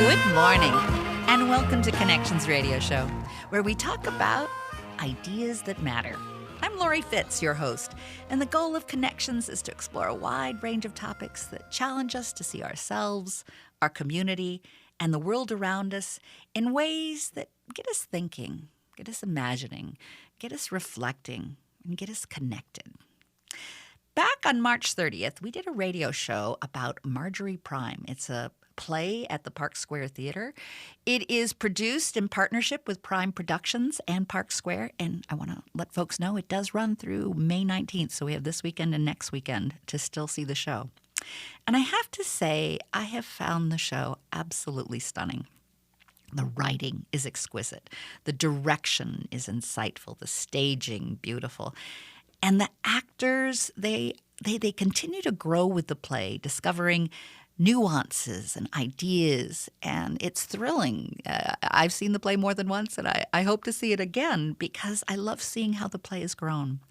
Good morning, and welcome to Connections Radio Show, where we talk about ideas that matter. I'm Lori Fitz, your host, and the goal of Connections is to explore a wide range of topics that challenge us to see ourselves, our community, and the world around us in ways that get us thinking, get us imagining, get us reflecting, and get us connected. Back on March 30th, we did a radio show about Marjorie Prime. It's a play at the Park Square Theater. It is produced in partnership with Prime Productions and Park Square, and I want to let folks know it does run through May 19th, so we have this weekend and next weekend to still see the show. And I have to say, I have found the show absolutely stunning. The writing is exquisite. The direction is insightful. The staging, beautiful. And the actors, they continue to grow with the play, discovering nuances and ideas, and it's thrilling. I've seen the play more than once, and I hope to see it again because I love seeing how the play has grown.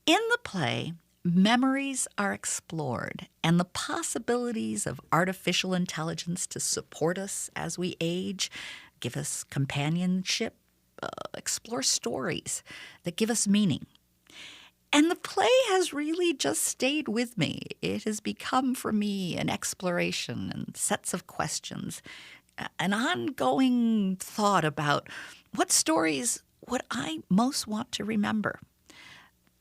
In the play, memories are explored, and the possibilities of artificial intelligence to support us as we age, give us companionship, explore stories that give us meaning. And the play has really just stayed with me. It has become for me an exploration and sets of questions, an ongoing thought about what stories would I most want to remember.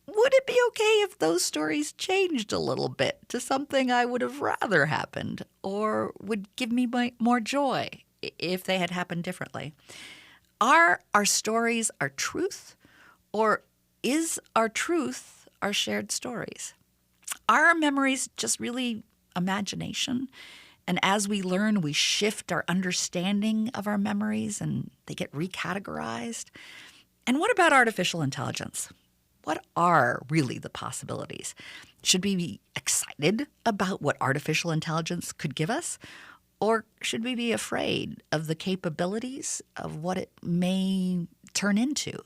Would it be okay if those stories changed a little bit to something I would have rather happened, or would give me more joy if they had happened differently? Are our stories our truth, or is our truth our shared stories? Are our memories just really imagination? And as we learn, we shift our understanding of our memories and they get recategorized? And what about artificial intelligence? What are really the possibilities? Should we be excited about what artificial intelligence could give us? Or should we be afraid of the capabilities of what it may turn into?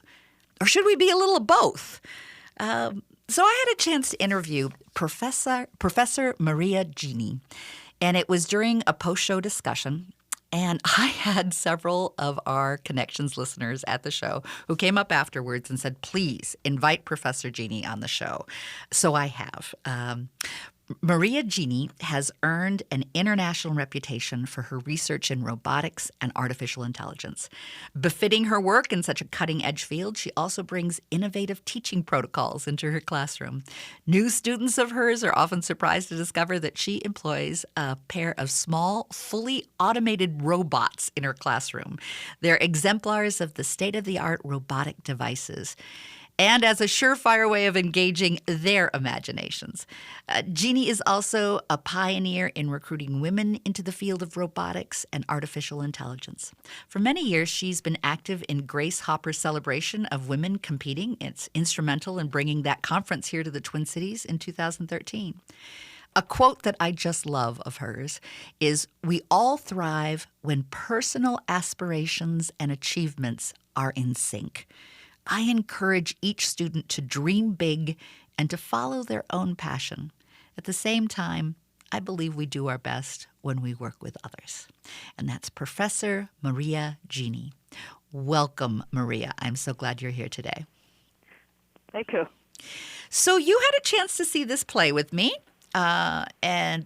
Or should we be a little of both? So I had a chance to interview Professor Maria Gini, and it was during a post-show discussion. And I had several of our Connections listeners at the show who came up afterwards and said, please invite Professor Gini on the show. So I have. Maria Gini has earned an international reputation for her research in robotics and artificial intelligence. Befitting her work in such a cutting-edge field, she also brings innovative teaching protocols into her classroom. New students of hers are often surprised to discover that she employs a pair of small, fully automated robots in her classroom. They're exemplars of the state-of-the-art robotic devices, and as a surefire way of engaging their imaginations. Gini is also a pioneer in recruiting women into the field of robotics and artificial intelligence. For many years, she's been active in Grace Hopper's celebration of women competing. It's instrumental in bringing that conference here to the Twin Cities in 2013. A quote that I just love of hers is, "We all thrive when personal aspirations and achievements are in sync." I encourage each student to dream big and to follow their own passion. At the same time, I believe we do our best when we work with others. And that's Professor Maria Gini. Welcome, Maria. I'm so glad you're here today. Thank you. So you had a chance to see this play with me, and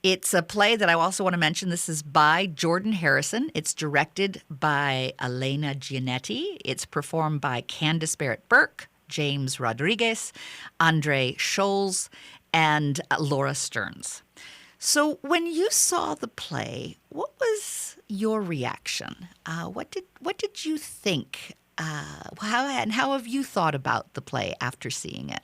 it's a play that I also want to mention. This is by Jordan Harrison. It's directed by Elena Giannetti. It's performed by Candice Barrett-Burke, James Rodriguez, Andre Scholes, and Laura Stearns. So when you saw the play, what was your reaction? What did you think? How have you thought about the play after seeing it?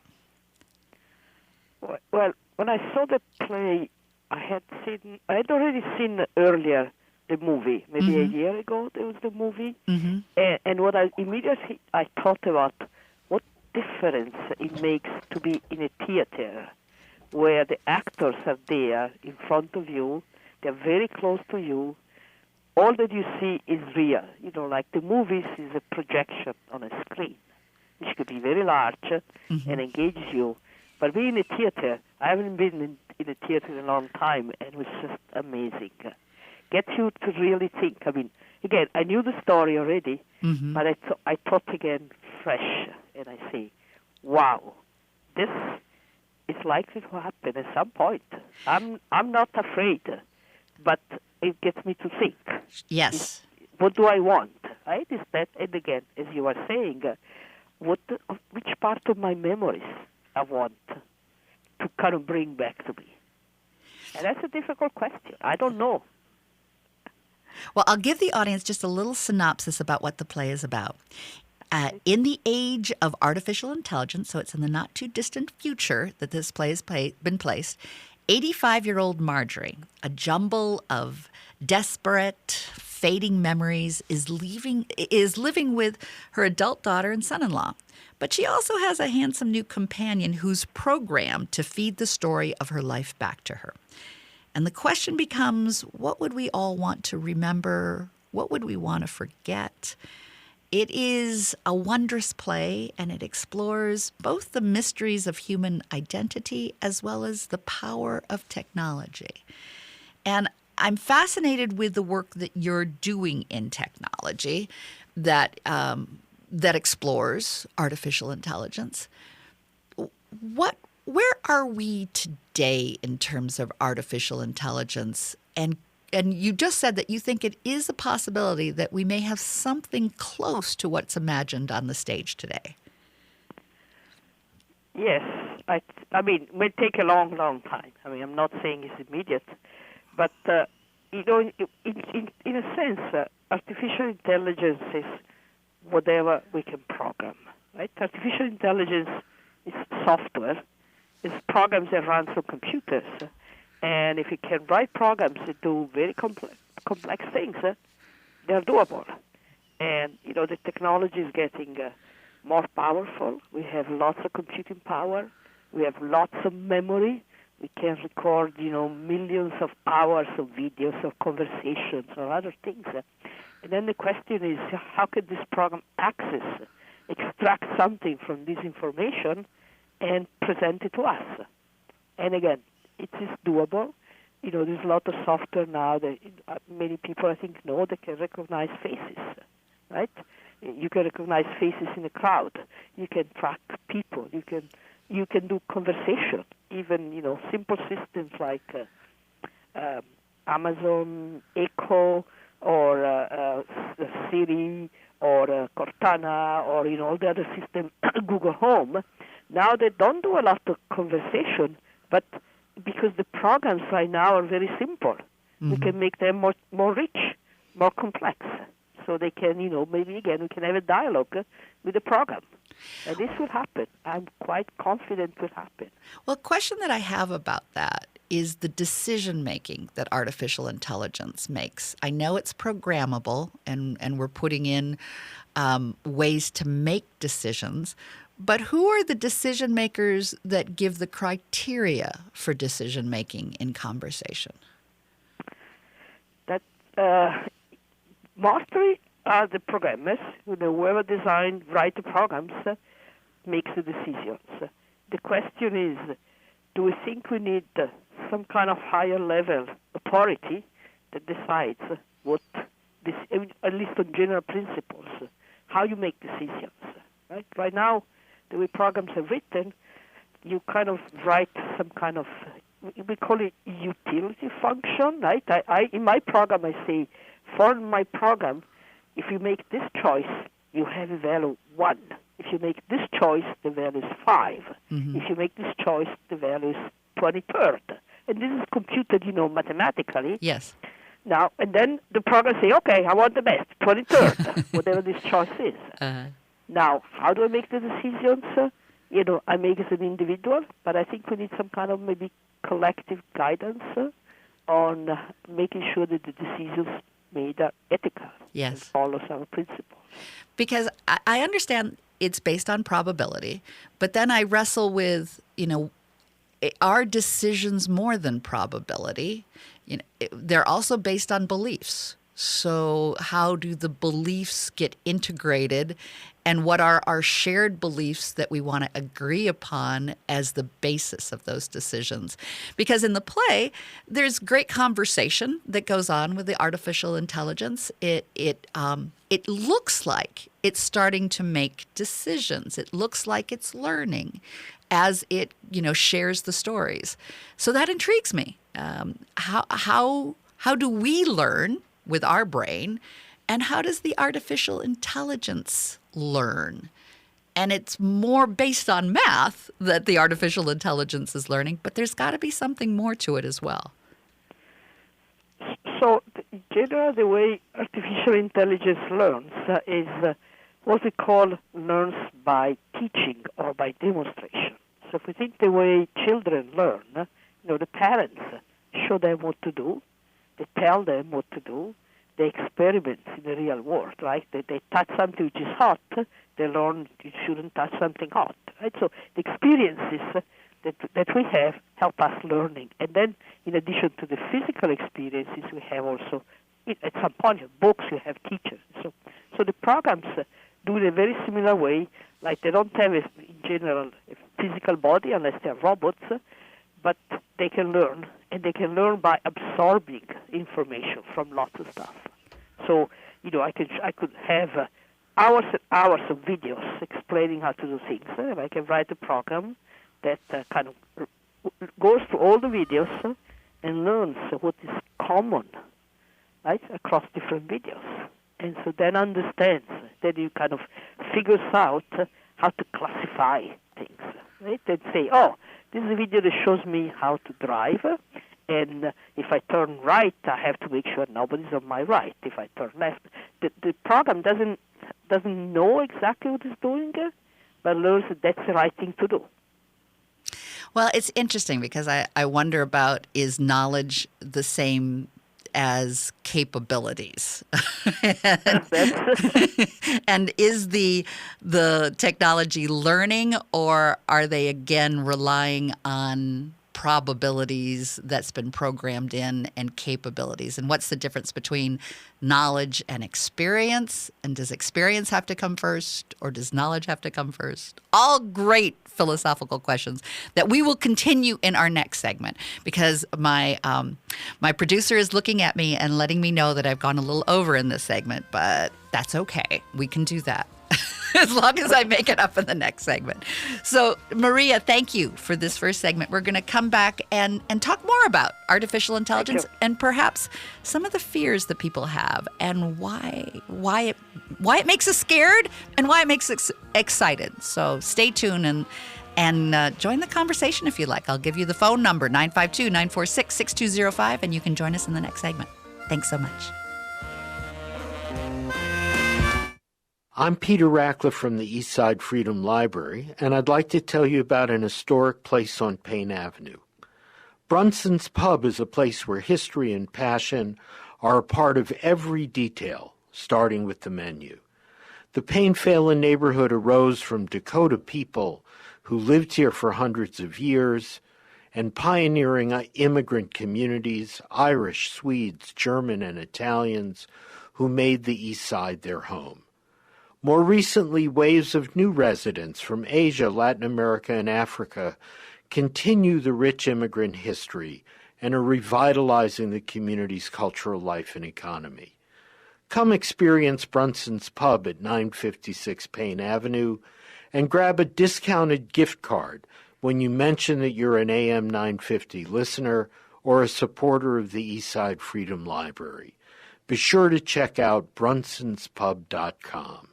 Well, when I saw the play, I had already seen earlier the movie, maybe a year ago there was the movie, and what I immediately thought about what difference it makes to be in a theater where the actors are there in front of you, they're very close to you, all that you see is real. You know, like the movies is a projection on a screen, which could be very large and engages you. But being in a theater, I haven't been in a theater in a long time, and it was just amazing. gets you to really think. I mean, again, I knew the story already, but I thought again fresh, and I say, wow, this is likely to happen at some point. I'm not afraid, but it gets me to think. Yes. What do I want? Right? Is that, and again, as you are saying, which part of my memories I want to kind of bring back to me? And that's a difficult question. I don't know. Well, I'll give the audience just a little synopsis about what the play is about. In the age of artificial intelligence, so it's in the not too distant future that this play has been placed, 85-year-old Marjorie, a jumble of desperate, fading memories, is living with her adult daughter and son-in-law. But she also has a handsome new companion who's programmed to feed the story of her life back to her. And the question becomes, what would we all want to remember? What would we want to forget? It is a wondrous play, and it explores both the mysteries of human identity as well as the power of technology. And I'm fascinated with the work that you're doing in technology that explores artificial intelligence. Where are we today in terms of artificial intelligence? And you just said that you think it is a possibility that we may have something close to what's imagined on the stage today. Yes. I mean, it may take a long, long time. I mean, I'm not saying it's immediate. But, in a sense, artificial intelligence is whatever we can program, right? Artificial intelligence is software. It's programs that run through computers. And if you can write programs that do very complex things, they're doable. And, the technology is getting more powerful. We have lots of computing power. We have lots of memory. We can record, millions of hours of videos or conversations or other things. And then the question is, how can this program extract something from this information and present it to us? And again, it is doable. There's a lot of software now that many people, I think, know that can recognize faces, right? You can recognize faces in a crowd. You can track people. You can do conversation. Even, simple systems like Amazon Echo or Siri or Cortana or, all the other systems, Google Home. Now they don't do a lot of conversation, but because the programs right now are very simple, we can make them more rich, more complex. So they can, maybe again, we can have a dialogue with the program. And this will happen. I'm quite confident it will happen. Well, a question that I have about that is the decision-making that artificial intelligence makes. I know it's programmable, and we're putting in ways to make decisions, but who are the decision makers that give the criteria for decision making in conversation? That mostly are the programmers, whoever write the programs, makes the decisions. The question is, do we think we need some kind of higher level authority that decides what this, at least on general principles, how you make decisions? Right now, the way programs are written, you kind of write some kind of, we call it utility function, right? In my program, I say, for my program, if you make this choice, you have a value 1. If you make this choice, the value is 5. If you make this choice, the value is 23rd. And this is computed, mathematically. Yes. Now, and then the program say, okay, I want the best, 23rd, whatever this choice is. Now, how do I make the decisions? I make as an individual, but I think we need some kind of maybe collective guidance on making sure that the decisions made are ethical. Yes. And follow some principles. Because I understand it's based on probability, but then I wrestle with, are decisions more than probability? They're also based on beliefs. So how do the beliefs get integrated and what are our shared beliefs that we want to agree upon as the basis of those decisions. Because in the play, there's great conversation that goes on with the artificial intelligence. It looks like it's starting to make decisions. It looks like it's learning as it, shares the stories. So that intrigues me. How do we learn with our brain, and how does the artificial intelligence learn? And it's more based on math that the artificial intelligence is learning, but there's got to be something more to it as well. So, in general, the way artificial intelligence learns is what we call learns by teaching or by demonstration. So if we think the way children learn, the parents show them what to do, they tell them what to do, they experiment in the real world, right? They touch something which is hot, they learn you shouldn't touch something hot, right? So the experiences that we have help us learning. And then in addition to the physical experiences, we have also, at some point, in books, you have teachers. So the programs do it in a very similar way, like they don't have, in general, a physical body unless they're robots, but they can learn, and they can learn by absorbing information from lots of stuff. So, I could have hours and hours of videos explaining how to do things, and I can write a program that kind of goes through all the videos and learns what is common, right, across different videos. And so then understands, then you kind of figures out how to classify things, right? And say, this is a video that shows me how to drive, and if I turn right, I have to make sure nobody's on my right. If I turn left, the program doesn't know exactly what it's doing, but learns that that's the right thing to do. Well, it's interesting because I wonder about, is knowledge the same as capabilities? And is the technology learning, or are they again relying on probabilities that's been programmed in and capabilities? And what's the difference between knowledge and experience? And does experience have to come first, or does knowledge have to come first? All great philosophical questions that we will continue in our next segment, because my producer is looking at me and letting me know that I've gone a little over in this segment, but that's okay. We can do that. As long as I make it up in the next segment. So, Maria, thank you for this first segment. We're going to come back and talk more about artificial intelligence and perhaps some of the fears that people have, and why it makes us scared and why it makes us excited. So stay tuned and join the conversation if you like. I'll give you the phone number, 952-946-6205, and you can join us in the next segment. Thanks so much. I'm Peter Ratcliffe from the Eastside Freedom Library, and I'd like to tell you about an historic place on Payne Avenue. Brunson's Pub is a place where history and passion are a part of every detail, starting with the menu. The Payne Phelan neighborhood arose from Dakota people who lived here for hundreds of years, and pioneering immigrant communities, Irish, Swedes, German, and Italians, who made the East Side their home. More recently, waves of new residents from Asia, Latin America, and Africa continue the rich immigrant history and are revitalizing the community's cultural life and economy. Come experience Brunson's Pub at 956 Payne Avenue and grab a discounted gift card when you mention that you're an AM 950 listener or a supporter of the Eastside Freedom Library. Be sure to check out brunsonspub.com.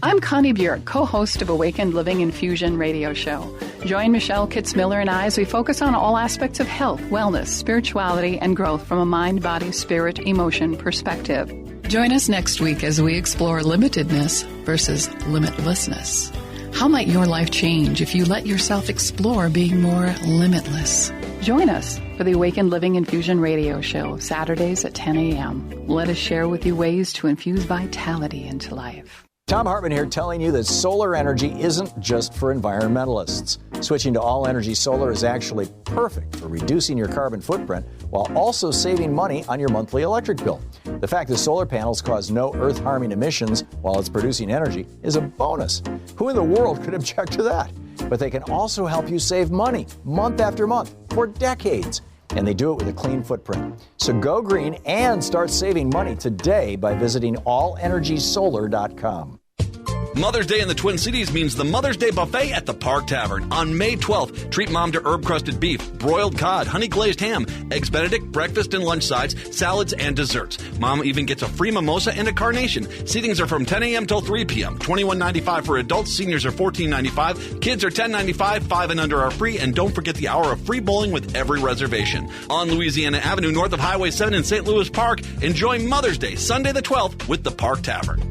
I'm Connie Bjork, co-host of Awakened Living Infusion radio show. Join Michelle Kitzmiller and I as we focus on all aspects of health, wellness, spirituality, and growth from a mind, body, spirit, emotion perspective. Join us next week as we explore limitedness versus limitlessness. How might your life change if you let yourself explore being more limitless? Join us for the Awakened Living Infusion radio show, Saturdays at 10 a.m. Let us share with you ways to infuse vitality into life. Tom Hartman here, telling you that solar energy isn't just for environmentalists. Switching to all-energy solar is actually perfect for reducing your carbon footprint while also saving money on your monthly electric bill. The fact that solar panels cause no earth-harming emissions while it's producing energy is a bonus. Who in the world could object to that? But they can also help you save money month after month for decades. And they do it with a clean footprint. So go green and start saving money today by visiting allenergysolar.com. Mother's Day in the Twin Cities means the Mother's Day Buffet at the Park Tavern. On May 12th, treat Mom to herb-crusted beef, broiled cod, honey-glazed ham, eggs Benedict, breakfast and lunch sides, salads, and desserts. Mom even gets a free mimosa and a carnation. Seatings are from 10 a.m. till 3 p.m. $21.95 for adults. Seniors are $14.95. Kids are $10.95. 5 and under are free. And don't forget the hour of free bowling with every reservation. On Louisiana Avenue, north of Highway 7 in St. Louis Park, enjoy Mother's Day, Sunday the 12th, with the Park Tavern.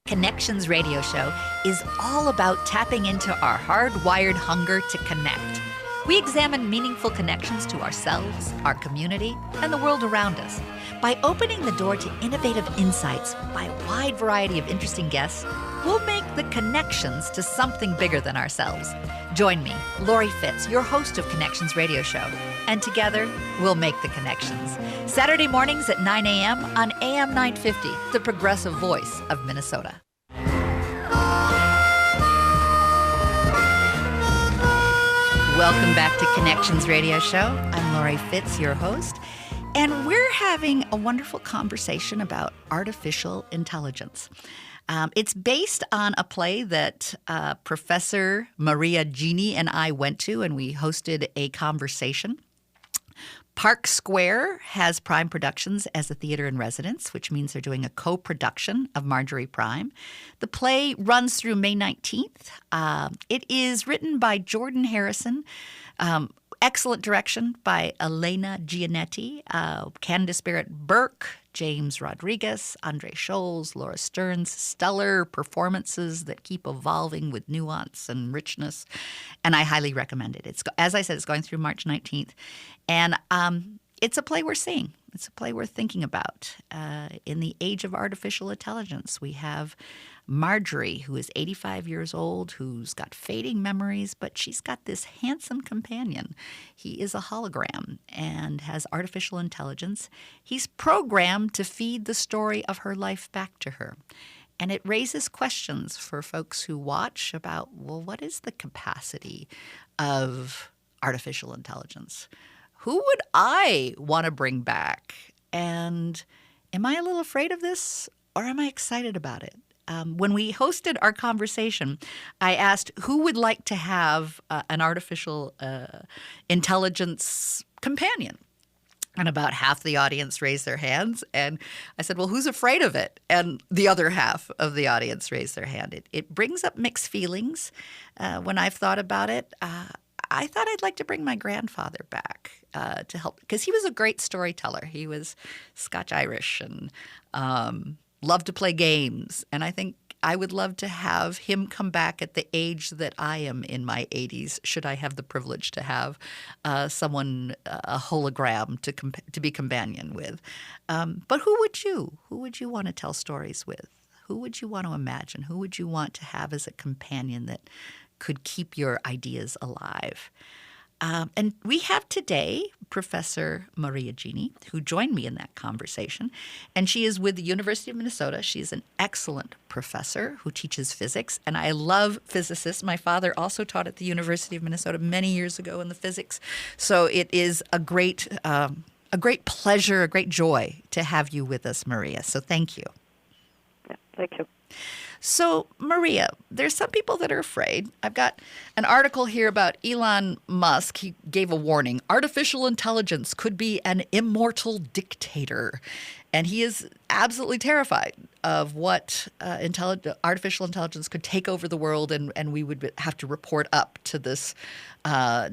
Connections Radio Show is all about tapping into our hardwired hunger to connect. We examine meaningful connections to ourselves, our community, and the world around us. By opening the door to innovative insights by a wide variety of interesting guests, we'll make the connections to something bigger than ourselves. Join me, Lori Fitz, your host of Connections Radio Show, and together we'll make the connections. Saturday mornings at 9 a.m. on AM 950, the progressive voice of Minnesota. Welcome back to Connections Radio Show. I'm Lori Fitz, your host, and we're having a wonderful conversation about artificial intelligence. It's based on a play that Professor Maria Gini and I went to, and we hosted a conversation. Park Square has Prime Productions as a theater in residence, which means they're doing a co-production of Marjorie Prime. The play runs through May 19th. It is written by Jordan Harrison. Excellent direction by Elena Giannetti, Candace Barrett-Burke, James Rodriguez, Andre Scholes, Laura Stearns, stellar performances that keep evolving with nuance and richness, and I highly recommend it. It's, as I said, it's going through March 19th, and it's a play we're seeing. It's a play we're thinking about. In the age of artificial intelligence, we have Marjorie, who is 85 years old, who's got fading memories, but she's got this handsome companion. He is a hologram and has artificial intelligence. He's programmed to feed the story of her life back to her. And it raises questions for folks who watch about, well, what is the capacity of artificial intelligence? Who would I want to bring back? And am I a little afraid of this, or am I excited about it? When we hosted our conversation, I asked who would like to have an artificial intelligence companion. And about half the audience raised their hands. And I said, well, who's afraid of it? And the other half of the audience raised their hand. It brings up mixed feelings when I've thought about it. I thought I'd like to bring my grandfather back to help, because he was a great storyteller. He was Scotch-Irish and loved to play games. And I think I would love to have him come back at the age that I am in my 80s, should I have the privilege to have someone, a hologram to be companion with. But who would you want to tell stories with? Who would you want to imagine? Who would you want to have as a companion that could keep your ideas alive? And we have today Professor Maria Gini, who joined me in that conversation. And she is with the University of Minnesota. She's an excellent professor who teaches physics. And I love physicists. My father also taught at the University of Minnesota many years ago in the physics. So it is a great pleasure, a great joy to have you with us, Maria. So thank you. Yeah, thank you. So, Maria, there's some people that are afraid. I've got an article here about Elon Musk. He gave a warning. Artificial intelligence could be an immortal dictator. And he is absolutely terrified of what artificial intelligence could take over the world, and we would have to report up to this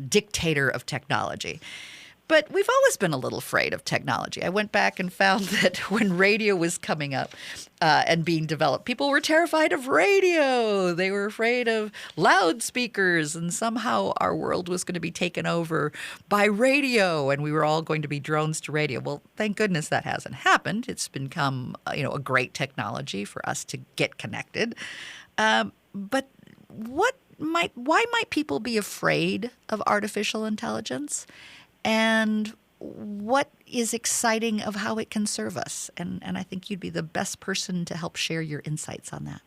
dictator of technology. But we've always been a little afraid of technology. I went back and found that when radio was coming up and being developed, people were terrified of radio. They were afraid of loudspeakers, and somehow our world was going to be taken over by radio, and we were all going to be drones to radio. Well, thank goodness that hasn't happened. It's become, a great technology for us to get connected. But why might people be afraid of artificial intelligence? And what is exciting of how it can serve us? And I think you'd be the best person to help share your insights on that.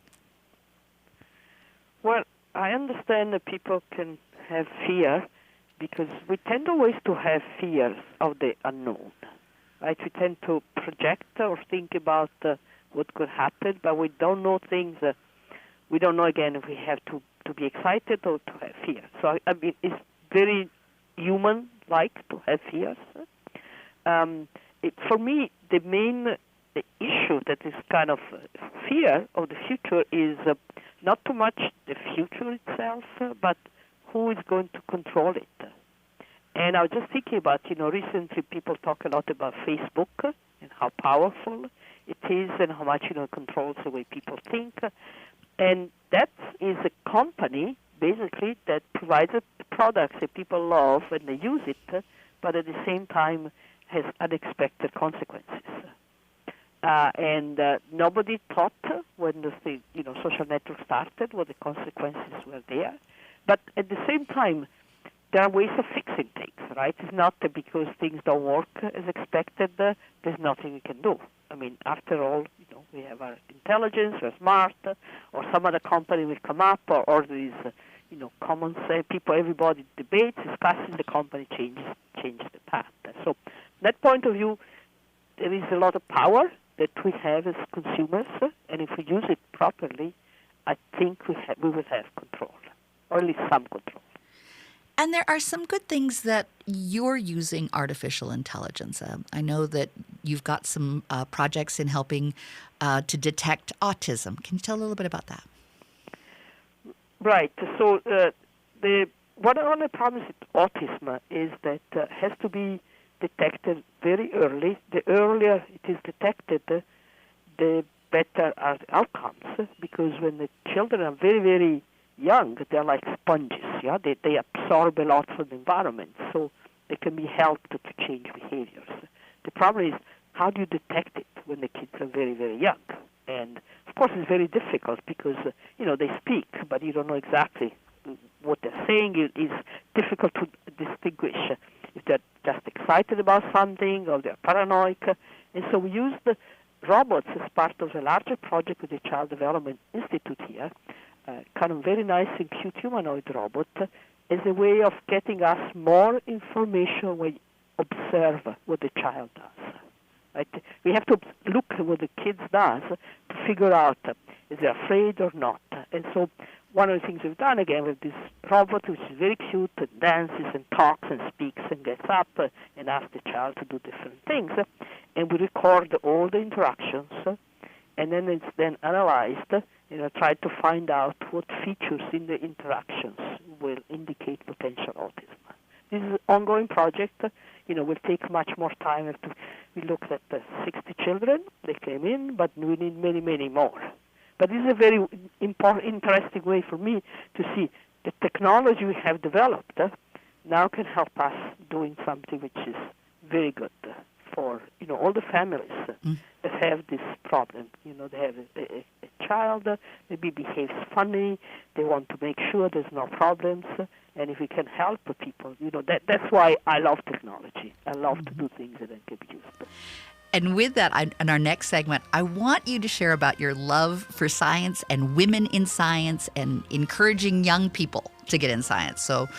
Well, I understand that people can have fear because we tend always to have fears of the unknown. Right? We tend to project or think about what could happen, but we don't know things. We don't know, again, if we have to be excited or to have fear. So, it's very human-like to have fears. For me, the main issue that is kind of fear of the future is not too much the future itself, but who is going to control it. And I was just thinking about, recently people talk a lot about Facebook and how powerful it is and how much, it controls the way people think. And that is a company, basically, that provides products that people love and they use it, but at the same time has unexpected consequences. And nobody thought when the social network started what the consequences were there. But at the same time, there are ways of fixing things, right? It's not that because things don't work as expected, there's nothing we can do. After all, we have our intelligence, we're smart, or some other company will come up, or there is, common sense, everybody debates, discusses, the company changes the path. So, from that point of view, there is a lot of power that we have as consumers, and if we use it properly, I think we will have control, or at least some control. And there are some good things that you're using artificial intelligence. I know that you've got some projects in helping to detect autism. Can you tell a little bit about that? Right. So one of the problems with autism is that it has to be detected very early. The earlier it is detected, the better are the outcomes, because when the children are very, very young, they're like sponges. Yeah, they absorb a lot from the environment, so they can be helped to change behaviors. The problem is, how do you detect it when the kids are very, very young? And of course, it's very difficult because they speak, but you don't know exactly what they're saying. It's difficult to distinguish if they're just excited about something or they're paranoid. And so we use the robots as part of a larger project with the Child Development Institute here. Kind of very nice and cute humanoid robot as a way of getting us more information when we observe what the child does. Right? We have to look at what the kid does to figure out is they afraid or not. And so one of the things we've done again with this robot, which is very cute and dances and talks and speaks and gets up and asks the child to do different things, and we record all the interactions, and then it's then analyzed. Try to find out what features in the interactions will indicate potential autism. This is an ongoing project. Will take much more time. We looked at 60 children. They came in, but we need many, many more. But this is a very interesting way for me to see the technology we have developed now can help us doing something which is very good for all the families that have this problem. They have a child, maybe behaves funny, they want to make sure there's no problems, and if we can help people, that's why I love technology. I love to do things that can be used. And with that, in our next segment, I want you to share about your love for science and women in science and encouraging young people to get in science. So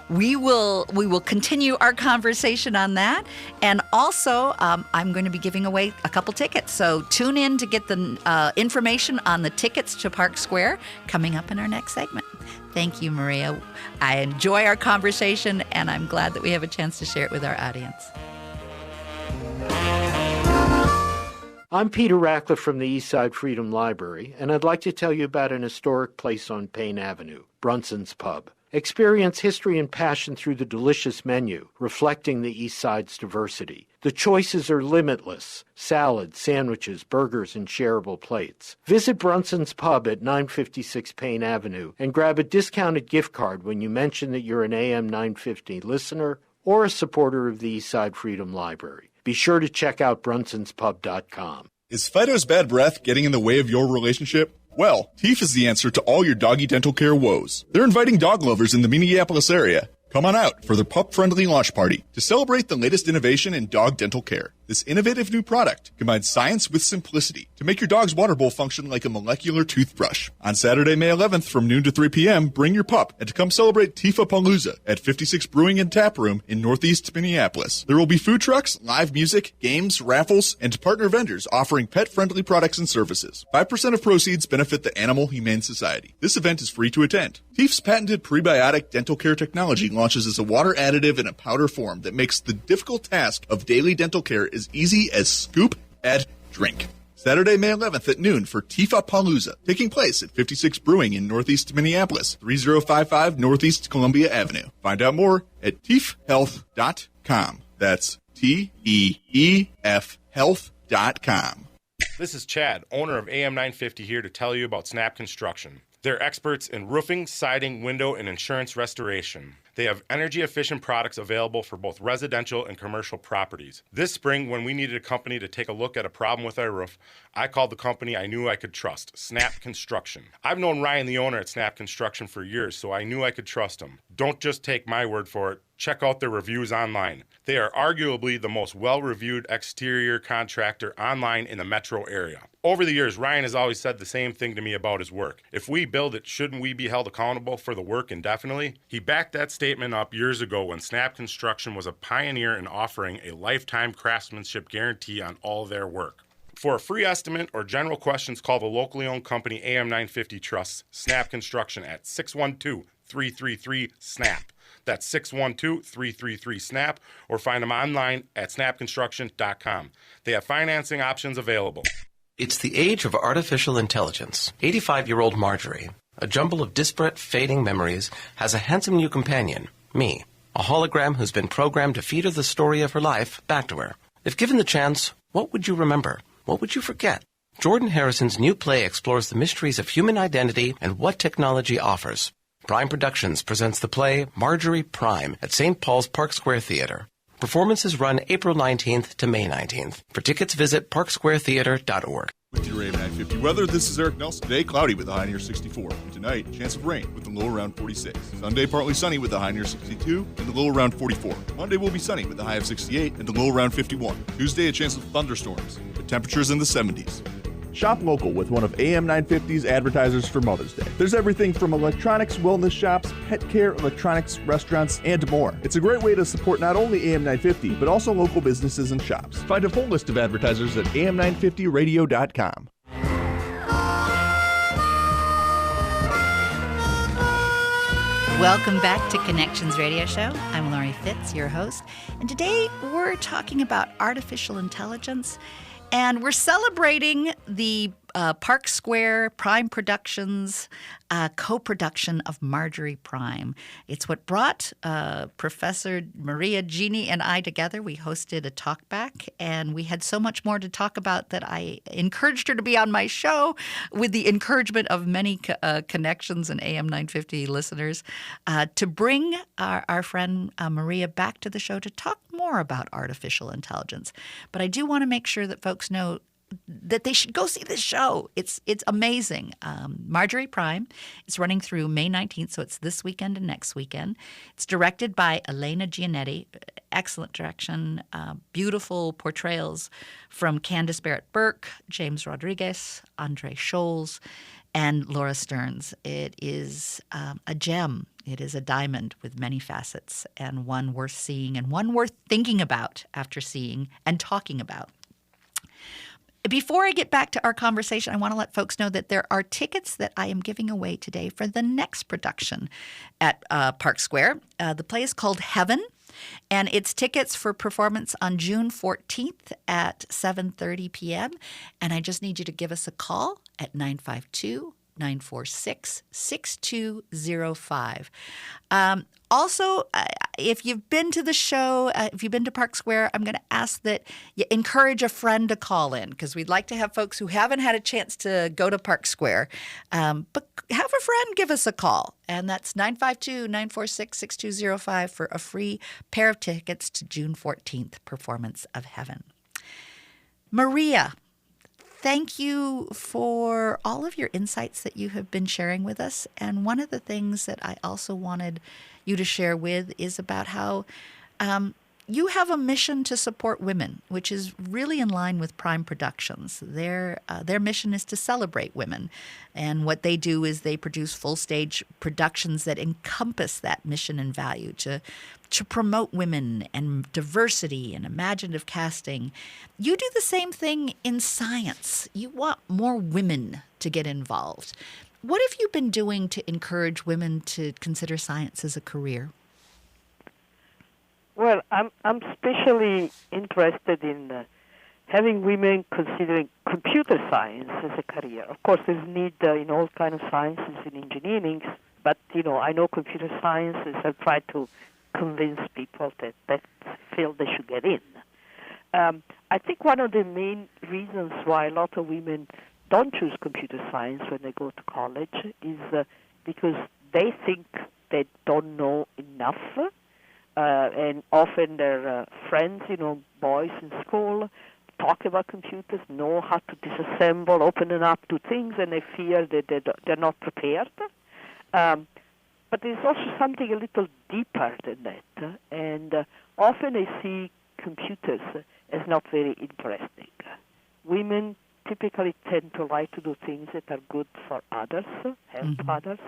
we will continue our conversation on that. And also, I'm going to be giving away a couple tickets. So tune in to get the information on the tickets to Park Square coming up in our next segment. Thank you, Maria. I enjoy our conversation, and I'm glad that we have a chance to share it with our audience. I'm Peter Ratcliffe from the Eastside Freedom Library, and I'd like to tell you about an historic place on Payne Avenue, Brunson's Pub. Experience history and passion through the delicious menu, reflecting the East Side's diversity. The choices are limitless: salads, sandwiches, burgers, and shareable plates. Visit Brunson's Pub at 956 Payne Avenue and grab a discounted gift card when you mention that you're an AM 950 listener or a supporter of the East Side Freedom Library. Be sure to check out brunsonspub.com. Is Fido's bad breath getting in the way of your relationship? Well, Teef is the answer to all your doggy dental care woes. They're inviting dog lovers in the Minneapolis area. Come on out for their pup-friendly launch party to celebrate the latest innovation in dog dental care. This innovative new product combines science with simplicity to make your dog's water bowl function like a molecular toothbrush. On Saturday, May 11th from noon to 3 p.m., bring your pup and to come celebrate Tifa-Palooza at 56 Brewing and Tap Room in Northeast Minneapolis. There will be food trucks, live music, games, raffles, and partner vendors offering pet-friendly products and services. 5% of proceeds benefit the Animal Humane Society. This event is free to attend. Teef's patented prebiotic dental care technology launches as a water additive in a powder form that makes the difficult task of daily dental care as easy as scoop, add, drink. Saturday, May 11th at noon for Tifa-Palooza, taking place at 56 Brewing in Northeast Minneapolis, 3055 Northeast Columbia Avenue. Find out more at teefhealth.com. That's TEEF health.com. This is Chad, owner of AM 950, here to tell you about Snap Construction. They're experts in roofing, siding, window, and insurance restoration. They have energy-efficient products available for both residential and commercial properties. This spring, when we needed a company to take a look at a problem with our roof, I called the company I knew I could trust, Snap Construction. I've known Ryan, the owner at Snap Construction, for years, so I knew I could trust him. Don't just take my word for it. Check out their reviews online. They are arguably the most well-reviewed exterior contractor online in the metro area. Over the years, Ryan has always said the same thing to me about his work. If we build it, shouldn't we be held accountable for the work indefinitely? He backed that statement up years ago when Snap Construction was a pioneer in offering a lifetime craftsmanship guarantee on all their work. For a free estimate or general questions, call the locally owned company AM 950 Trust, Snap Construction at 612-333-SNAP. That's 612-333-SNAP, or find them online at snapconstruction.com. They have financing options available. It's the age of artificial intelligence. 85-year-old Marjorie, a jumble of disparate, fading memories, has a handsome new companion, me, a hologram who's been programmed to feed her the story of her life back to her. If given the chance, what would you remember? What would you forget? Jordan Harrison's new play explores the mysteries of human identity and what technology offers. Prime Productions presents the play Marjorie Prime at St. Paul's Park Square Theater. Performances run April 19th to May 19th. For tickets, visit parksquaretheater.org. With your AM 950 weather, this is Eric Nelson. Today, cloudy with a high near 64. And tonight, chance of rain with a low around 46. Sunday, partly sunny with a high near 62 and the low around 44. Monday will be sunny with a high of 68 and the low around 51. Tuesday, a chance of thunderstorms with temperatures in the 70s. Shop local with one of AM 950's advertisers for Mother's Day. There's everything from electronics, wellness shops, pet care, electronics, restaurants, and more. It's a great way to support not only AM 950, but also local businesses and shops. Find a full list of advertisers at am950radio.com. Welcome back to Connections Radio Show. I'm Laurie Fitz, your host. And today we're talking about artificial intelligence. And we're celebrating the Park Square Prime Productions co-production of Marjorie Prime. It's what brought Professor Maria Gini and I together. We hosted a talkback, and we had so much more to talk about that I encouraged her to be on my show with the encouragement of many connections and AM 950 listeners to bring our friend Maria back to the show to talk more about artificial intelligence. But I do want to make sure that folks know that they should go see this show. It's amazing. Marjorie Prime is running through May 19th, so it's this weekend and next weekend. It's directed by Elena Giannetti. Excellent direction. Beautiful portrayals from Candice Barrett-Burke, James Rodriguez, Andre Scholes, and Laura Stearns. It is a gem. It is a diamond with many facets, and one worth seeing and one worth thinking about after seeing and talking about. Before I get back to our conversation, I want to let folks know that there are tickets that I am giving away today for the next production at Park Square. The play is called Heaven, and it's tickets for performance on June 14th at 7:30 p.m. And I just need you to give us a call at 952 946-6205. Also, if you've been to the show, if you've been to Park Square, I'm going to ask that you encourage a friend to call in, because we'd like to have folks who haven't had a chance to go to Park Square. But have a friend give us a call, and that's 952-946-6205 for a free pair of tickets to June 14th, Performance of Heaven. Maria, thank you for all of your insights that you have been sharing with us. And one of the things that I also wanted you to share with is about how you have a mission to support women, which is really in line with Prime Productions. Their mission is to celebrate women. And what they do is they produce full-stage productions that encompass that mission and value to promote women and diversity and imaginative casting. You do the same thing in science. You want more women to get involved. What have you been doing to encourage women to consider science as a career? Well, I'm especially interested in having women considering computer science as a career. Of course, there's need in all kinds of sciences and engineering, but I know computer science, and I try to convince people that that's a field they should get in. I think one of the main reasons why a lot of women don't choose computer science when they go to college is because they think they don't know enough, and often their friends, boys in school, talk about computers, know how to disassemble, open them up to things, and they fear that they're not prepared. But there's also something a little deeper than that, and often they see computers as not very interesting. Women typically tend to like to do things that are good for others, help others,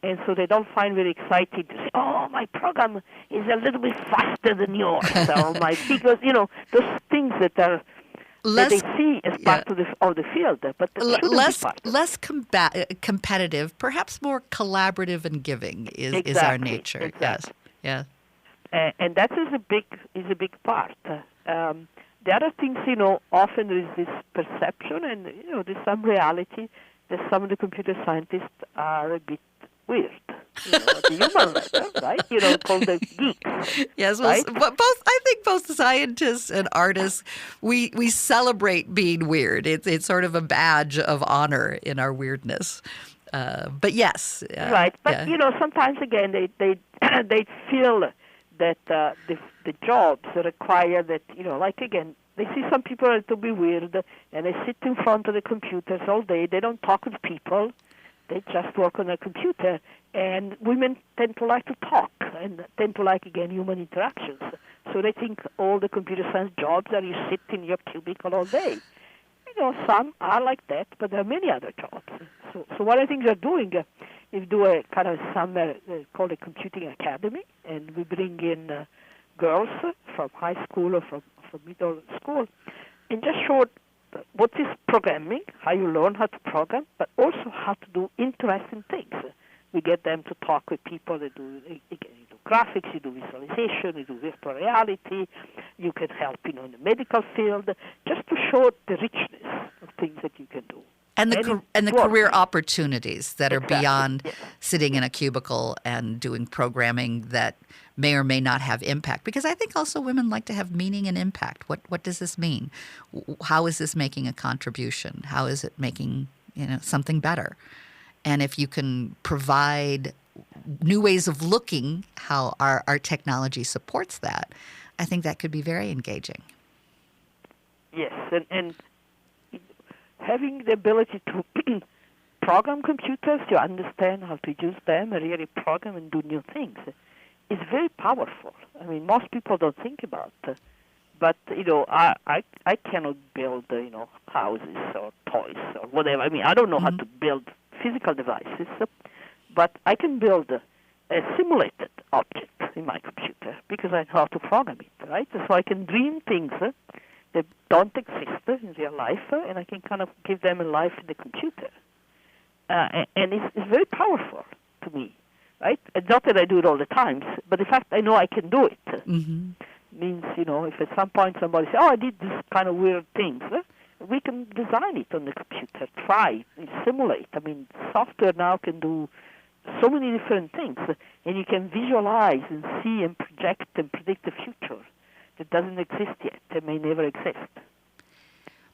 and so they don't find very exciting to say, oh, my program is a little bit faster than yours, because, those things that are that they see as part of the field, but less competitive, perhaps more collaborative and giving is our nature. Exactly. Yes. And that is a big part. The other things, often there is this perception, and there's some reality that some of the computer scientists are a bit weird. The human level, right? Called the geeks. Yes, well, right? I think both scientists and artists, we celebrate being weird. It's sort of a badge of honor in our weirdness. But yes, right. But sometimes again they feel that the jobs require that like again. They see some people are to be weird, and they sit in front of the computers all day. They don't talk with people. They just work on a computer. And women tend to like to talk and tend to like, again, human interactions. So they think all the computer science jobs are you sit in your cubicle all day. Some are like that, but there are many other jobs. So what I think they're doing is do a kind of summer called a computing academy, and we bring in girls from high school or from middle school, and just show what is programming, how you learn how to program, but also how to do interesting things. We get them to talk with people that do graphics, you do visualization, you do virtual reality, you can help in the medical field, just to show the richness of things that you can do. And the career opportunities that are beyond sitting in a cubicle and doing programming that may or may not have impact. Because I think also women like to have meaning and impact. What does this mean? How is this making a contribution? How is it making something better? And if you can provide new ways of looking how our technology supports that, I think that could be very engaging. Yes, and having the ability to program computers, to understand how to use them, really program and do new things, is very powerful. I mean, most people don't think about it. But, I cannot build, houses or toys or whatever. I mean, I don't know how to build physical devices, but I can build a simulated object in my computer because I know how to program it, right? So I can dream things that don't exist in real life, and I can kind of give them a life in the computer. And it's very powerful to me, right? It's not that I do it all the time, but the fact I know I can do it means, if at some point somebody says, oh, I did this kind of weird things, we can design it on the computer, try, simulate. I mean, software now can do so many different things, and you can visualize and see and project and predict the future that doesn't exist yet and may never exist.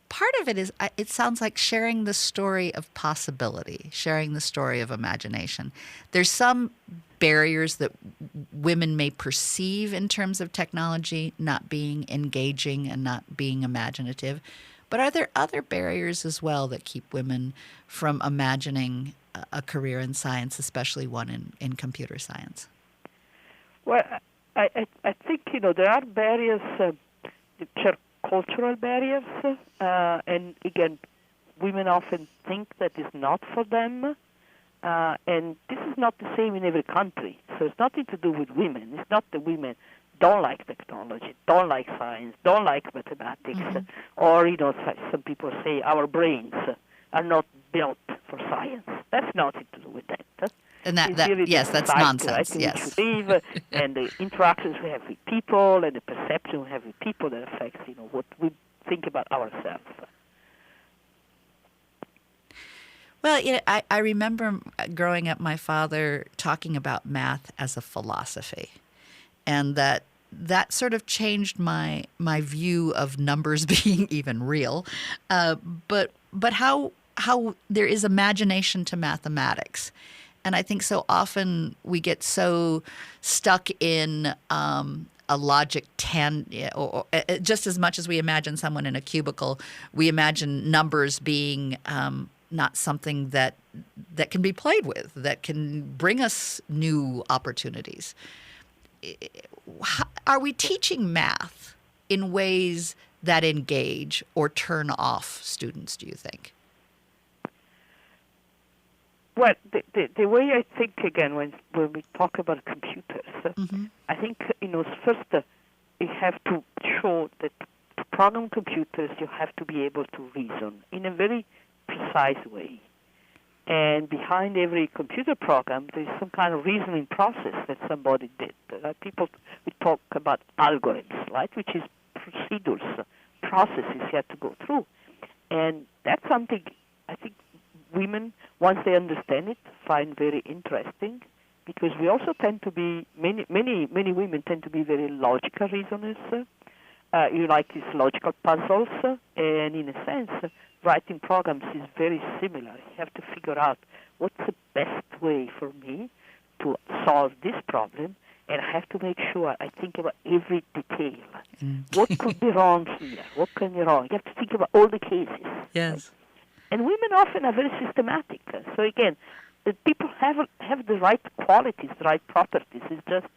Part of it is, it sounds like sharing the story of possibility, sharing the story of imagination. There's some barriers that women may perceive in terms of technology not being engaging and not being imaginative. But are there other barriers as well that keep women from imagining a career in science, especially one in computer science? Well, I think, there are barriers, which are cultural barriers, and again, women often think that is not for them, and this is not the same in every country. So it's nothing to do with women. It's not that women don't like technology, don't like science, don't like mathematics, or, some people say our brains are not built for science. That's nothing to do with that. And that's society, nonsense, right, yes. in which we live, and the interactions we have with people, and the perception we have with people that affects, what we think about ourselves. Well, I remember growing up, my father talking about math as a philosophy, and that sort of changed my view of numbers being even real. But how there is imagination to mathematics. And I think so often we get so stuck in a logic or just as much as we imagine someone in a cubicle, we imagine numbers being not something that can be played with, that can bring us new opportunities. Are we teaching math in ways that engage or turn off students, do you think? Well, the way I think, again, when we talk about computers, I think, first you have to show that to program computers, you have to be able to reason in a very precise way. And behind every computer program, there's some kind of reasoning process that somebody did. We talk about algorithms, right, which is procedures, processes you have to go through. And that's something I think women, once they understand it, find very interesting, because we also tend to be, many women tend to be very logical reasoners. You like these logical puzzles, and in a sense, writing programs is very similar. You have to figure out what's the best way for me to solve this problem, and I have to make sure I think about every detail. What could be wrong here? What can be wrong? You have to think about all the cases. Yes. And women often are very systematic. So again, the people have the right qualities, the right properties. It's just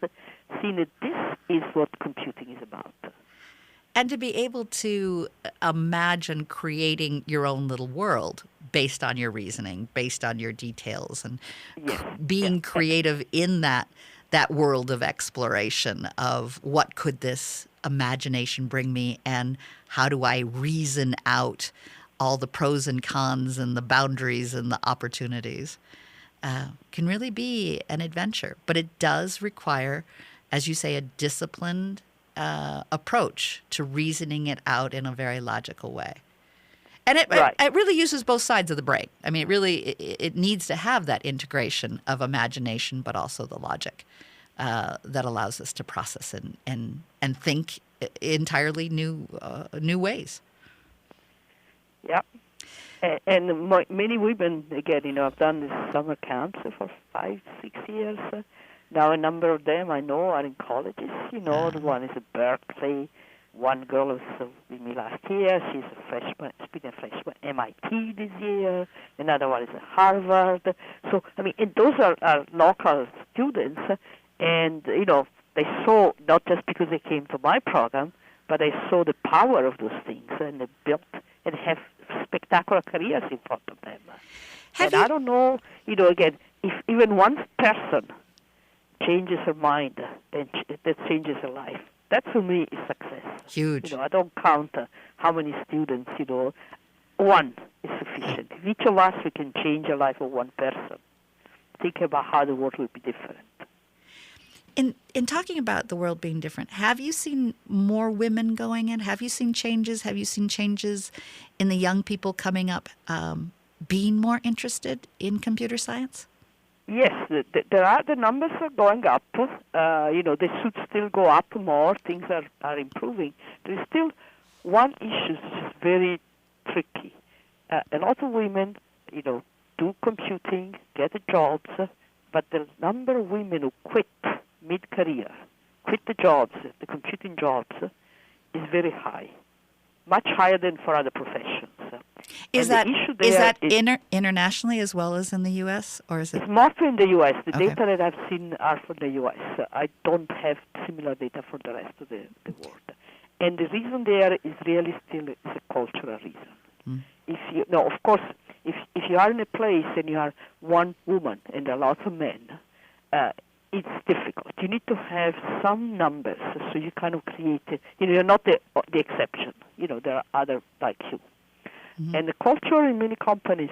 seeing that this is what computing is about. And to be able to imagine creating your own little world based on your reasoning, based on your details, and being creative in that world of exploration of what could this imagination bring me, and how do I reason out all the pros and cons and the boundaries and the opportunities, can really be an adventure. But it does require, as you say, a disciplined approach to reasoning it out in a very logical way. And it really uses both sides of the brain. I mean, it needs to have that integration of imagination, but also the logic that allows us to process and think entirely new ways. Yeah. And many women, again, I've done this summer camps for 5-6 years. Now a number of them I know are in colleges. The one is at Berkeley. One girl was with me last year. She's a freshman, speaking of freshman, MIT this year. Another one is at Harvard. So, and those are local students. And, they saw, not just because they came to my program, but they saw the power of those things, and they built and have spectacular careers in front of them. I don't know, again, if even one person changes her mind, then that changes her life. That, for me, is success. Huge. I don't count how many students, one is sufficient. If each of us, we can change the life of one person, think about how the world will be different. In talking about the world being different, have you seen more women going in? Have you seen changes? Have you seen changes in the young people coming up being more interested in computer science? Yes, the numbers are going up. They should still go up more. Things are improving. There is still one issue which is very tricky. A lot of women, do computing, get the jobs, but the number of women who quit mid-career, quit the jobs, the computing jobs, is very high, much higher than for other professions. Is that internationally as well as in the U.S., or is it? It's mostly in the U.S. The Okay. data that I've seen are from the U.S. I don't have similar data for the rest of the world. And the reason there is really still is a cultural reason. If you are in a place and you are one woman and a lot of men, it's difficult. You need to have some numbers so you kind of create. You're not the exception. There are others like you. Mm-hmm. And the culture in many companies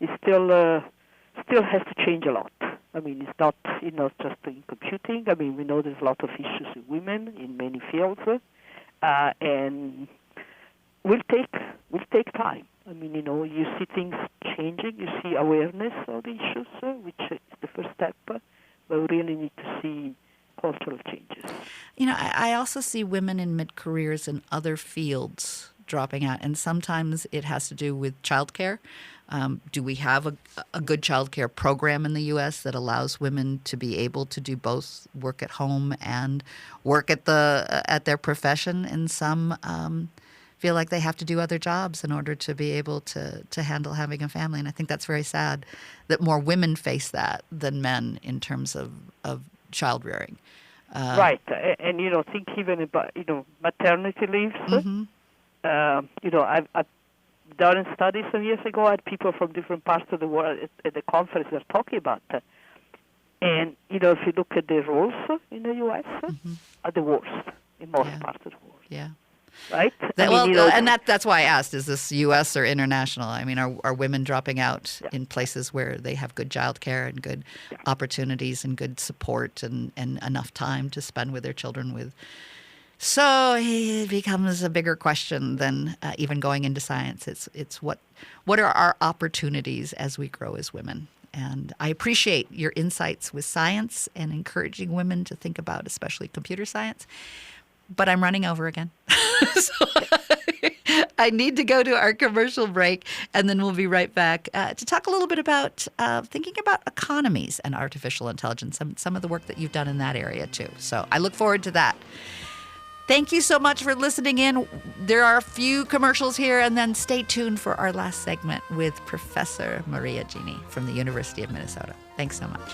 is still has to change a lot. I mean, it's not just in computing. I mean, we know there's a lot of issues with women in many fields, and will take time. I mean, you see things changing. You see awareness of the issues, which is the first step. But we really need to see cultural changes. I also see women in mid-careers in other fields dropping out, and sometimes it has to do with childcare. Do we have a good childcare program in the U.S. that allows women to be able to do both work at home and work at their profession? And some feel like they have to do other jobs in order to be able to handle having a family. And I think that's very sad that more women face that than men in terms of child rearing. Right, and think even about maternity leaves. Mm-hmm. I've done a study some years ago. I had people from different parts of the world at the conference they're talking about that. And if you look at the rules in the U.S., are the worst in most parts of the world. Yeah. Right? That's why I asked, is this U.S. or international? I mean, are women dropping out in places where they have good child care and good opportunities and good support and enough time to spend with their children with? So it becomes a bigger question than even going into science. It's what are our opportunities as we grow as women? And I appreciate your insights with science and encouraging women to think about especially computer science. But I'm running over again. So I need to go to our commercial break, and then we'll be right back to talk a little bit about thinking about economies and artificial intelligence, some of the work that you've done in that area too. So I look forward to that. Thank you so much for listening in. There are a few commercials here, and then stay tuned for our last segment with Professor Maria Gini from the University of Minnesota. Thanks so much.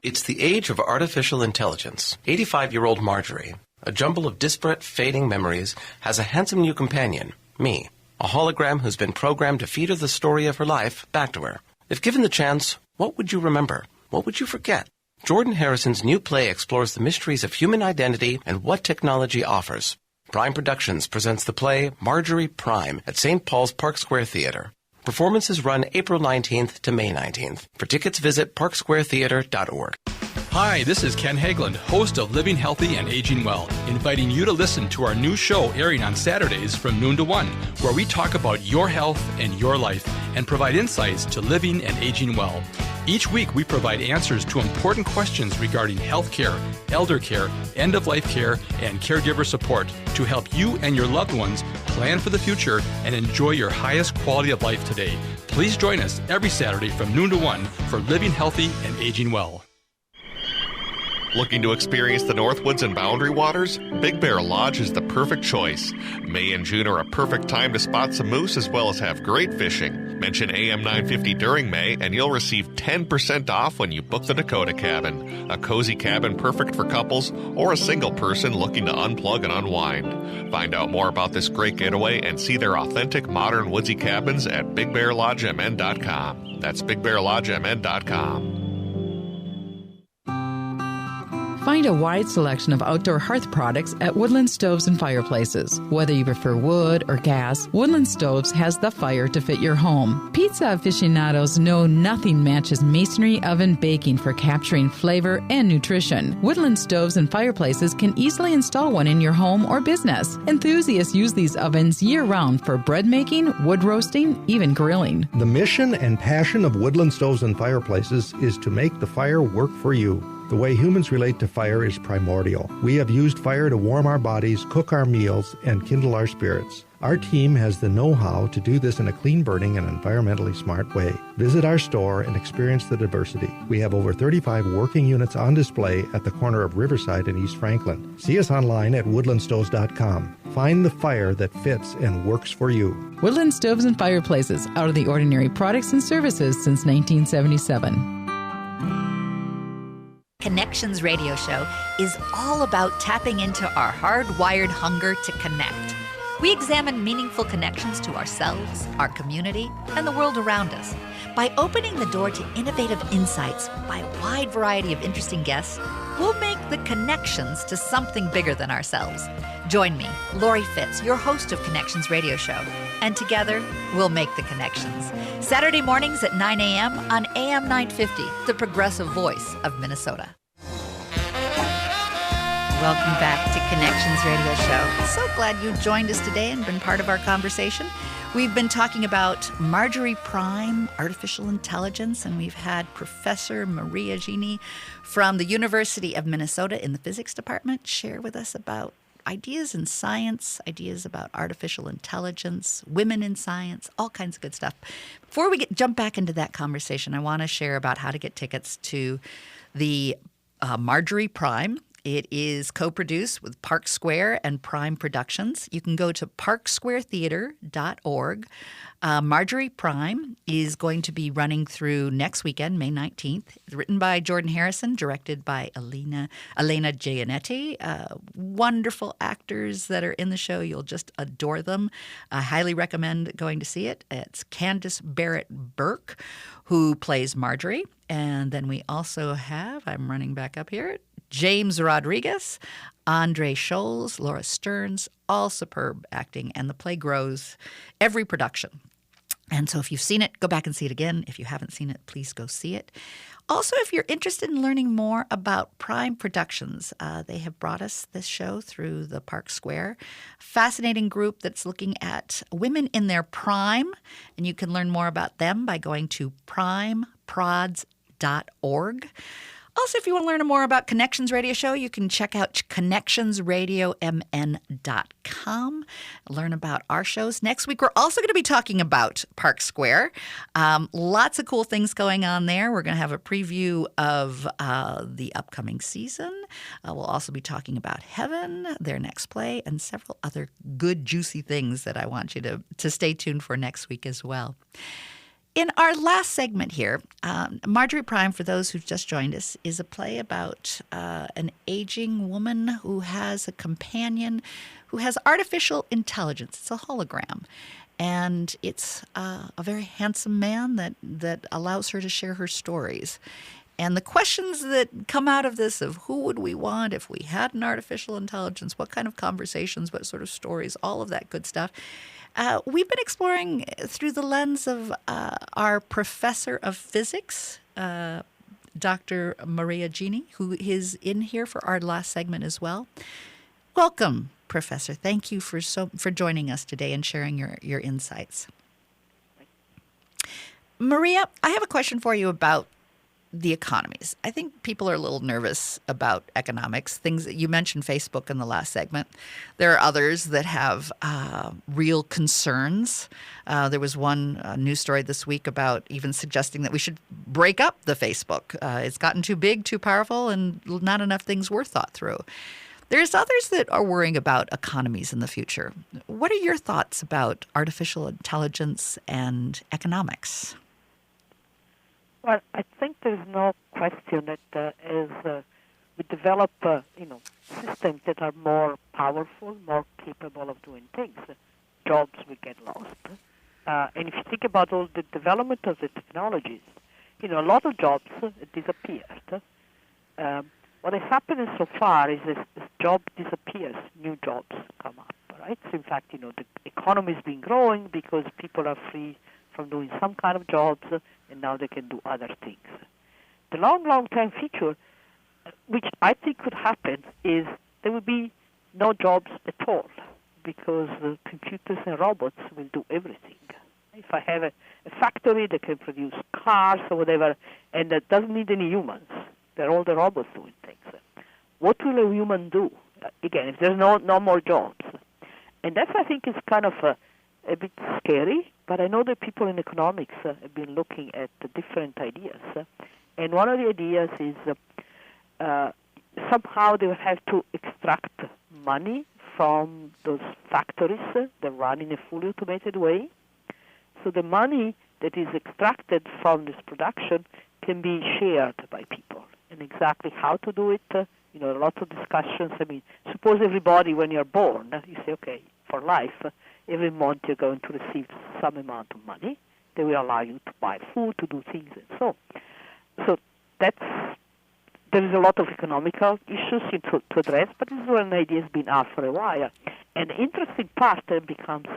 It's the age of artificial intelligence. 85-year-old Marjorie, a jumble of disparate, fading memories, has a handsome new companion, me, a hologram who's been programmed to feed her the story of her life back to her. If given the chance, what would you remember? What would you forget? Jordan Harrison's new play explores the mysteries of human identity and what technology offers. Prime Productions presents the play Marjorie Prime at St. Paul's Park Square Theater. Performances run April 19th to May 19th. For tickets, visit parksquaretheater.org. Hi, this is Ken Hagelund, host of Living Healthy and Aging Well, inviting you to listen to our new show airing on Saturdays from noon to 1, where we talk about your health and your life and provide insights to living and aging well. Each week, we provide answers to important questions regarding health care, elder care, end-of-life care, and caregiver support to help you and your loved ones plan for the future and enjoy your highest quality of life today. Please join us every Saturday from noon to 1 for Living Healthy and Aging Well. Looking to experience the Northwoods and Boundary Waters? Big Bear Lodge is the perfect choice. May and June are a perfect time to spot some moose as well as have great fishing. Mention AM 950 during May and you'll receive 10% off when you book the Dakota Cabin. A cozy cabin perfect for couples or a single person looking to unplug and unwind. Find out more about this great getaway and see their authentic modern woodsy cabins at BigBearLodgeMN.com. That's BigBearLodgeMN.com. Find a wide selection of outdoor hearth products at Woodland Stoves and Fireplaces. Whether you prefer wood or gas, Woodland Stoves has the fire to fit your home. Pizza aficionados know nothing matches masonry oven baking for capturing flavor and nutrition. Woodland Stoves and Fireplaces can easily install one in your home or business. Enthusiasts use these ovens year-round for bread making, wood roasting, even grilling. The mission and passion of Woodland Stoves and Fireplaces is to make the fire work for you. The way humans relate to fire is primordial. We have used fire to warm our bodies, cook our meals, and kindle our spirits. Our team has the know-how to do this in a clean-burning and environmentally smart way. Visit our store and experience the diversity. We have over 35 working units on display at the corner of Riverside and East Franklin. See us online at woodlandstoves.com. Find the fire that fits and works for you. Woodland Stoves and Fireplaces, out of the ordinary products and services since 1977. Connections Radio Show is all about tapping into our hardwired hunger to connect. We examine meaningful connections to ourselves, our community, and the world around us. By opening the door to innovative insights by a wide variety of interesting guests, we'll make the connections to something bigger than ourselves. Join me, Lori Fitz, your host of Connections Radio Show, and together we'll make the connections. Saturday mornings at 9 a.m. on AM 950, the progressive voice of Minnesota. Welcome back to Connections Radio Show. So glad you joined us today and been part of our conversation. We've been talking about Marjorie Prime, artificial intelligence, and we've had Professor Maria Gini from the University of Minnesota in the physics department share with us about ideas in science, ideas about artificial intelligence, women in science, all kinds of good stuff. Before we jump back into that conversation, I want to share about how to get tickets to the Marjorie Prime. It is co-produced with Park Square and Prime Productions. You can go to parksquaretheater.org. Marjorie Prime is going to be running through next weekend, May 19th. It's written by Jordan Harrison, directed by Elena Gianetti. Wonderful actors that are in the show. You'll just adore them. I highly recommend going to see it. It's Candice Barrett Burke, who plays Marjorie. And then we also have, I'm running back up here, James Rodriguez, Andre Scholes, Laura Stearns, all superb acting, and the play grows every production. And so if you've seen it, go back and see it again. If you haven't seen it, please go see it. Also, if you're interested in learning more about Prime Productions, they have brought us this show through the Park Square. Fascinating group that's looking at women in their prime, and you can learn more about them by going to primeprods.org. Also, if you want to learn more about Connections Radio Show, you can check out connectionsradiomn.com, learn about our shows. Next week, we're also going to be talking about Park Square. Lots of cool things going on there. We're going to have a preview of the upcoming season. We'll also be talking about Heaven, their next play, and several other good, juicy things that I want you to stay tuned for next week as well. In our last segment here, Marjorie Prime, for those who've just joined us, is a play about an aging woman who has a companion who has artificial intelligence. It's a hologram. And it's a very handsome man that allows her to share her stories. And the questions that come out of this of who would we want if we had an artificial intelligence, what kind of conversations, what sort of stories, all of that good stuff. We've been exploring through the lens of our professor of physics, Dr. Maria Gini, who is in here for our last segment as well. Welcome, Professor. Thank you for joining us today and sharing your insights. Maria, I have a question for you about the economies. I think people are a little nervous about economics. Things that you mentioned, Facebook in the last segment. There are others that have real concerns. There was one news story this week about even suggesting that we should break up the Facebook. It's gotten too big, too powerful, and not enough things were thought through. There's others that are worrying about economies in the future. What are your thoughts about artificial intelligence and economics? Well, I think there's no question that we develop systems that are more powerful, more capable of doing things. Jobs will get lost. And if you think about all the development of the technologies, a lot of jobs disappeared. what has happened so far is this job disappears, new jobs come up, right? So in fact, the economy has been growing because people are free from doing some kind of jobs, and now they can do other things. The long-term future, which I think could happen, is there will be no jobs at all because computers and robots will do everything. If I have a factory that can produce cars or whatever, and that doesn't need any humans, they're all the robots doing things. What will a human do? Again, if there's no more jobs. And that, I think, is kind of a bit scary, but I know that people in economics have been looking at the different ideas. And one of the ideas is somehow they will have to extract money from those factories that run in a fully automated way. So the money that is extracted from this production can be shared by people. And exactly how to do it, lots of discussions. I mean, suppose everybody, when you're born, you say, okay, for life, every month you're going to receive some amount of money. They will allow you to buy food, to do things, and so. So there is a lot of economical issues to address, but this is an idea has been out for a while. And the interesting part then becomes,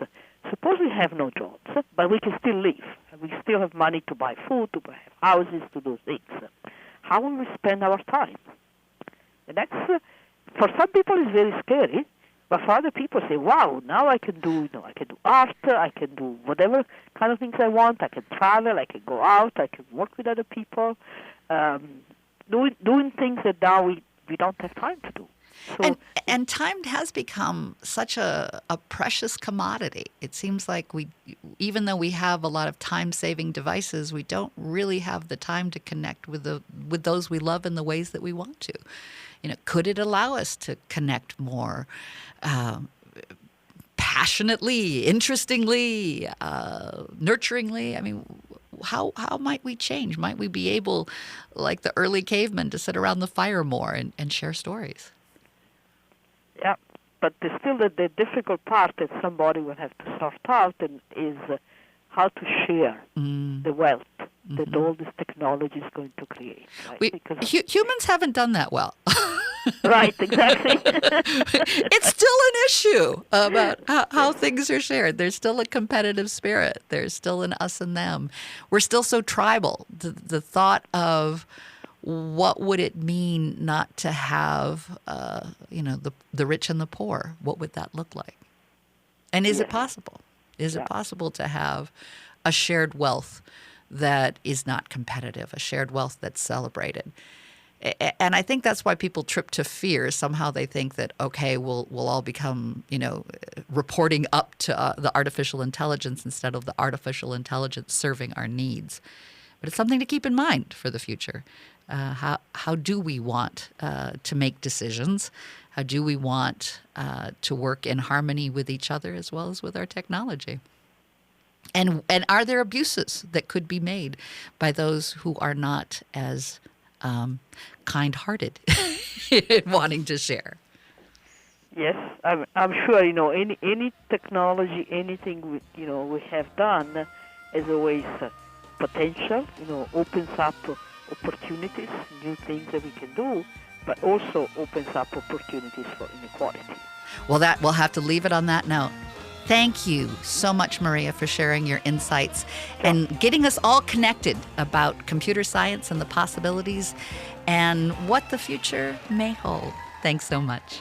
suppose we have no jobs, but we can still live. We still have money to buy food, to have houses, to do things. How will we spend our time? And that's, for some people, it's very scary. But for other people, say, wow, now I can do, I can do art, I can do whatever kind of things I want. I can travel, I can go out, I can work with other people, doing things that now we don't have time to do. So, and time has become such a precious commodity. It seems like even though we have a lot of time-saving devices, we don't really have the time to connect with those we love in the ways that we want to. Could it allow us to connect more passionately, interestingly, nurturingly? I mean, how might we change? Might we be able, like the early cavemen, to sit around the fire more and share stories? Yeah, but there's still the difficult part that somebody will have to sort out is how to share the wealth that all this technology is going to create. Right? Humans haven't done that well. Right, exactly. It's still an issue about how things are shared. There's still a competitive spirit. There's still an us and them. We're still so tribal. The thought of what would it mean not to have, the rich and the poor? What would that look like? And is it possible? Is it possible to have a shared wealth that is not competitive, a shared wealth that's celebrated? And I think that's why people trip to fear. Somehow they think that, okay, we'll all become, reporting up to the artificial intelligence instead of the artificial intelligence serving our needs. But it's something to keep in mind for the future. How do we want to make decisions? How do we want to work in harmony with each other as well as with our technology? And are there abuses that could be made by those who are not as kind-hearted in wanting to share? Yes, I'm sure. Any technology, anything we have done, is always potential. Opens up opportunities, new things that we can do, but also opens up opportunities for inequality. Well, we'll have to leave it on that note. Thank you so much, Maria, for sharing your insights and getting us all connected about computer science and the possibilities and what the future may hold. Thanks so much.